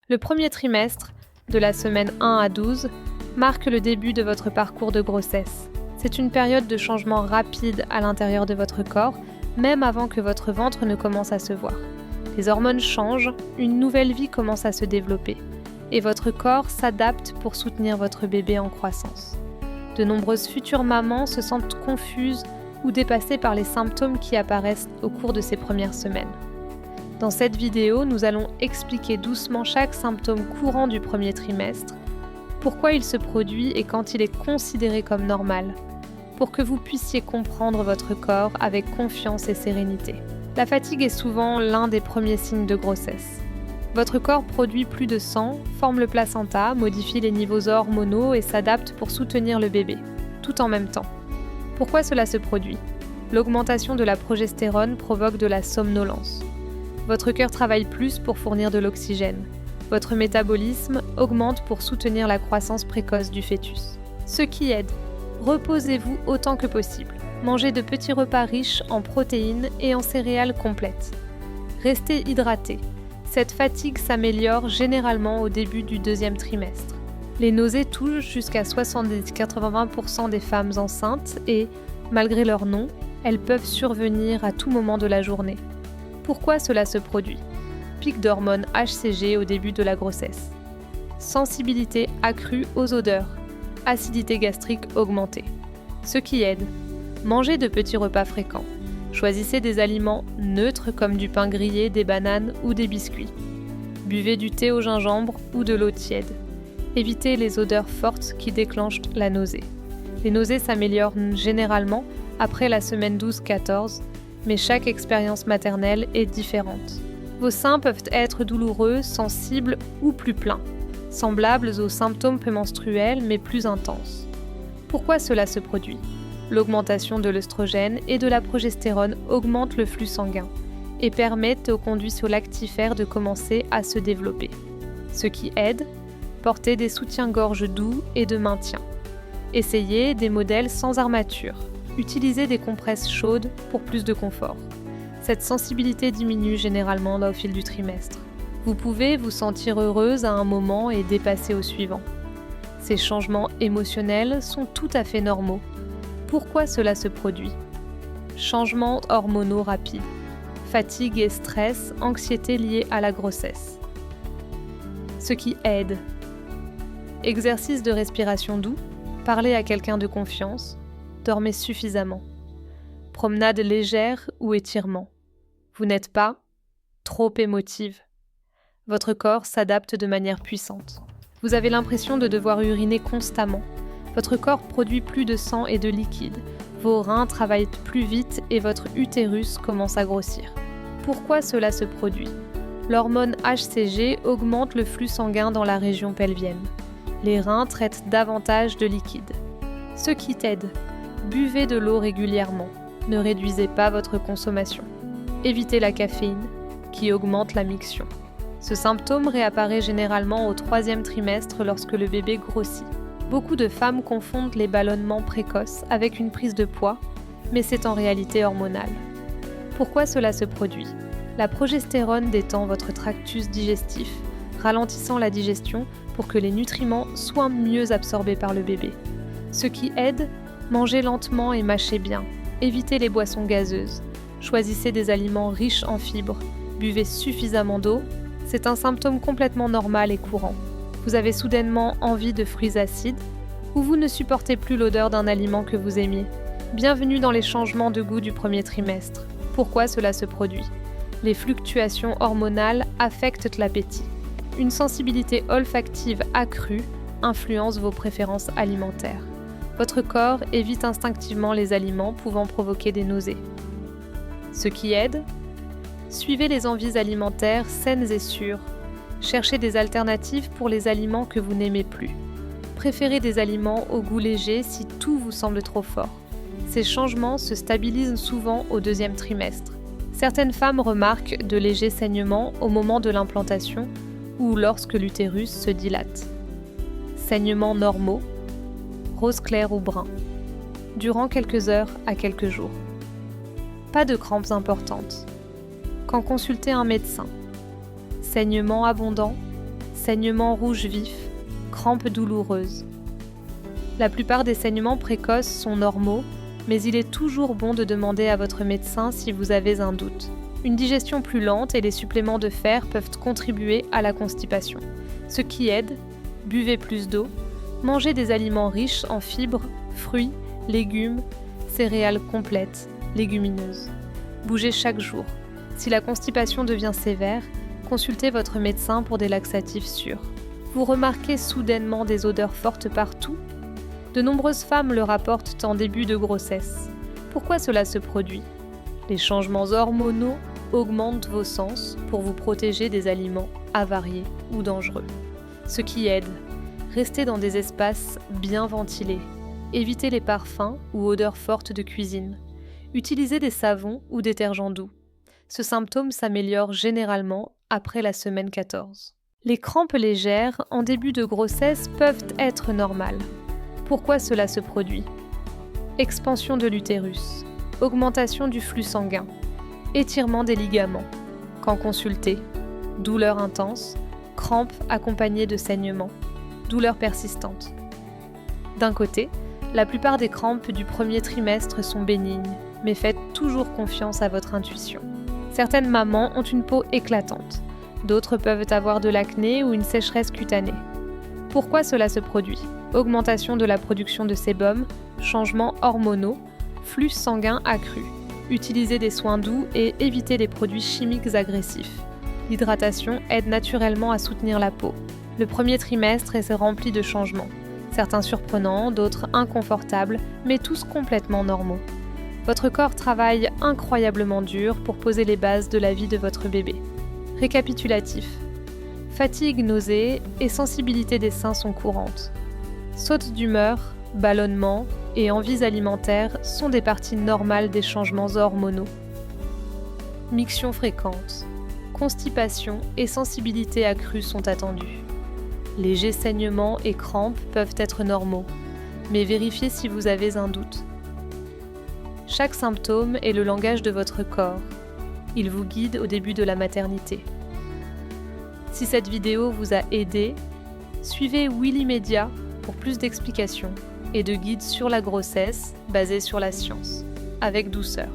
Le premier trimestre, de la semaine 1 à 12, marque le début de votre parcours de grossesse. C'est une période de changement rapide à l'intérieur de votre corps, même avant que votre ventre ne commence à se voir. Les hormones changent, une nouvelle vie commence à se développer, et votre corps s'adapte pour soutenir votre bébé en croissance. De nombreuses futures mamans se sentent confuses ou dépassées par les symptômes qui apparaissent au cours de ces premières semaines. Dans cette vidéo, nous allons expliquer doucement chaque symptôme courant du premier trimestre, pourquoi il se produit et quand il est considéré comme normal, pour que vous puissiez comprendre votre corps avec confiance et sérénité. La fatigue est souvent l'un des premiers signes de grossesse. Votre corps produit plus de sang, forme le placenta, modifie les niveaux hormonaux et s'adapte pour soutenir le bébé, tout en même temps. Pourquoi cela se produit ? L'augmentation de la progestérone provoque de la somnolence. Votre cœur travaille plus pour fournir de l'oxygène. Votre métabolisme augmente pour soutenir la croissance précoce du fœtus. Ce qui aide, reposez-vous autant que possible. Mangez de petits repas riches en protéines et en céréales complètes. Restez hydraté. Cette fatigue s'améliore généralement au début du deuxième trimestre. Les nausées touchent jusqu'à 70-80% des femmes enceintes et, malgré leur nom, elles peuvent survenir à tout moment de la journée. Pourquoi cela se produit ? Pic d'hormones HCG au début de la grossesse. Sensibilité accrue aux odeurs. Acidité gastrique augmentée. Ce qui aide. Mangez de petits repas fréquents. Choisissez des aliments neutres comme du pain grillé, des bananes ou des biscuits. Buvez du thé au gingembre ou de l'eau tiède. Évitez les odeurs fortes qui déclenchent la nausée. Les nausées s'améliorent généralement après la semaine 12-14, mais chaque expérience maternelle est différente. Vos seins peuvent être douloureux, sensibles ou plus pleins, semblables aux symptômes prémenstruels mais plus intenses. Pourquoi cela se produit ? L'augmentation de l'œstrogène et de la progestérone augmente le flux sanguin et permettent au conduit lactifère de commencer à se développer. Ce qui aide, porter des soutiens-gorge doux et de maintien. Essayez des modèles sans armature. Utilisez des compresses chaudes pour plus de confort. Cette sensibilité diminue généralement au fil du trimestre. Vous pouvez vous sentir heureuse à un moment et dépasser au suivant. Ces changements émotionnels sont tout à fait normaux. Pourquoi cela se produit ? Changements hormonaux rapides, fatigue et stress, anxiété liée à la grossesse. Ce qui aide. Exercice de respiration doux, parlez à quelqu'un de confiance, dormez suffisamment. Promenade légère ou étirement. Vous n'êtes pas trop émotive. Votre corps s'adapte de manière puissante. Vous avez l'impression de devoir uriner constamment. Votre corps produit plus de sang et de liquide. Vos reins travaillent plus vite et votre utérus commence à grossir. Pourquoi cela se produit ? L'hormone HCG augmente le flux sanguin dans la région pelvienne. Les reins traitent davantage de liquide. Ce qui t'aide. Buvez de l'eau régulièrement. Ne réduisez pas votre consommation. Évitez la caféine, qui augmente la miction. Ce symptôme réapparaît généralement au 3e trimestre lorsque le bébé grossit. Beaucoup de femmes confondent les ballonnements précoces avec une prise de poids, mais c'est en réalité hormonal. Pourquoi cela se produit ? La progestérone détend votre tractus digestif, ralentissant la digestion pour que les nutriments soient mieux absorbés par le bébé. Ce qui aide, mangez lentement et mâchez bien. Évitez les boissons gazeuses. Choisissez des aliments riches en fibres. Buvez suffisamment d'eau. C'est un symptôme complètement normal et courant. Vous avez soudainement envie de fruits acides ou vous ne supportez plus l'odeur d'un aliment que vous aimiez. Bienvenue dans les changements de goût du premier trimestre. Pourquoi cela se produit ? Les fluctuations hormonales affectent l'appétit. Une sensibilité olfactive accrue influence vos préférences alimentaires. Votre corps évite instinctivement les aliments pouvant provoquer des nausées. Ce qui aide ? Suivez les envies alimentaires saines et sûres. Cherchez des alternatives pour les aliments que vous n'aimez plus. Préférez des aliments au goût léger si tout vous semble trop fort. Ces changements se stabilisent souvent au 2e trimestre. Certaines femmes remarquent de légers saignements au moment de l'implantation ou lorsque l'utérus se dilate. Saignements normaux, rose clair ou brun, durant quelques heures à quelques jours. Pas de crampes importantes. Quand consulter un médecin. Saignements abondants, saignements rouges vifs, crampes douloureuses. La plupart des saignements précoces sont normaux, mais il est toujours bon de demander à votre médecin si vous avez un doute. Une digestion plus lente et les suppléments de fer peuvent contribuer à la constipation. Ce qui aide, buvez plus d'eau, mangez des aliments riches en fibres, fruits, légumes, céréales complètes, légumineuses. Bougez chaque jour. Si la constipation devient sévère, consultez votre médecin pour des laxatifs sûrs. Vous remarquez soudainement des odeurs fortes partout ? De nombreuses femmes le rapportent en début de grossesse. Pourquoi cela se produit ? Les changements hormonaux augmentent vos sens pour vous protéger des aliments avariés ou dangereux. Ce qui aide, restez dans des espaces bien ventilés. Évitez les parfums ou odeurs fortes de cuisine. Utilisez des savons ou détergents doux. Ce symptôme s'améliore généralement après la semaine 14. Les crampes légères en début de grossesse peuvent être normales. Pourquoi cela se produit ? Expansion de l'utérus, augmentation du flux sanguin, étirement des ligaments. Quand consulté, douleurs intenses, crampes accompagnées de saignements, douleurs persistantes. D'un côté, la plupart des crampes du premier trimestre sont bénignes, mais faites toujours confiance à votre intuition. Certaines mamans ont une peau éclatante, d'autres peuvent avoir de l'acné ou une sécheresse cutanée. Pourquoi cela se produit ? Augmentation de la production de sébum, changements hormonaux, flux sanguin accru. Utilisez des soins doux et évitez les produits chimiques agressifs. L'hydratation aide naturellement à soutenir la peau. Le premier trimestre est rempli de changements. Certains surprenants, d'autres inconfortables, mais tous complètement normaux. Votre corps travaille incroyablement dur pour poser les bases de la vie de votre bébé. Récapitulatif. Fatigue, nausées et sensibilité des seins sont courantes. Sautes d'humeur, ballonnements et envies alimentaires sont des parties normales des changements hormonaux. Miction fréquente. Constipation et sensibilité accrue sont attendues. Légers saignements et crampes peuvent être normaux, mais vérifiez si vous avez un doute. Chaque symptôme est le langage de votre corps. Il vous guide au début de la maternité. Si cette vidéo vous a aidé, suivez Willy Media pour plus d'explications et de guides sur la grossesse basés sur la science, avec douceur.